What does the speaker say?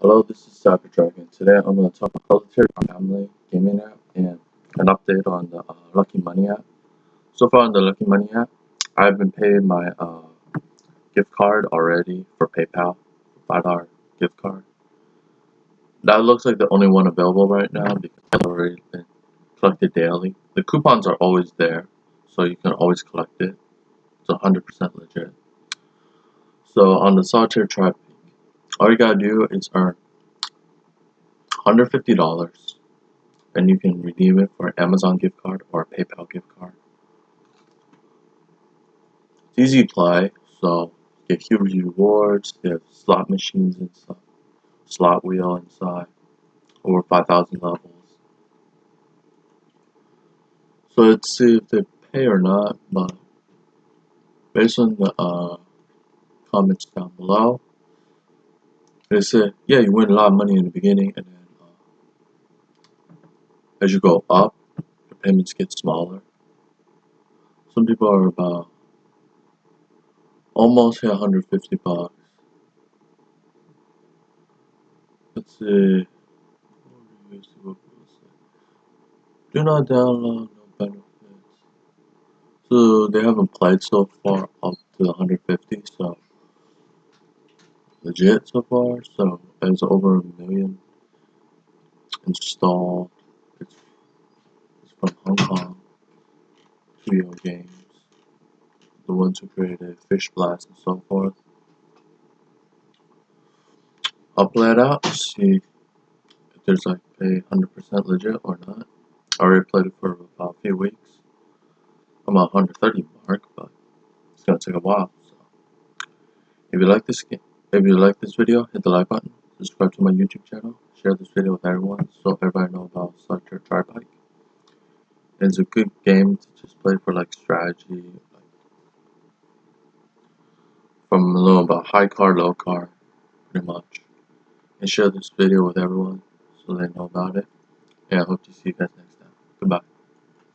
Hello, this is Tripeak, and today I'm going to talk about Solitaire family gaming app and an update on the Lucky Money app. So far on the Lucky Money app, I've been paying my gift card already for PayPal, $5 gift card. That looks like the only one available right now because it's already been collected daily. The coupons are always there, so you can always collect it. It's 100% legit. So on the Solitaire Tripeak, all you gotta do is earn $150 and you can redeem it for an Amazon gift card or a PayPal gift card. It's easy play, so you get huge rewards, they have slot machines inside, slot wheel inside, over 5,000 levels. So let's see if they pay or not, but based on the comments down below, they say, yeah, you win a lot of money in the beginning, and then as you go up, your payments get smaller. Some people are about almost hit 150 bucks. Let's see. Do not download, no benefits. So they haven't played so far up to the 150, so legit so far. So it's over a million installed. It's from Hong Kong, Studio Games, the ones who created Fish Blast and so forth. I'll play it out, see if there's like a 100% legit or not. I already played it for about a few weeks. I'm at 130 mark, but it's gonna take a while. So if you like this game, if you like this video, hit the like button, subscribe to my YouTube channel, share this video with everyone so everybody knows about Solitaire Tripeak. It's a good game to just play for like strategy, like from a little about high card, low card, pretty much. And share this video with everyone so they know about it. And I hope to see you guys next time. Goodbye.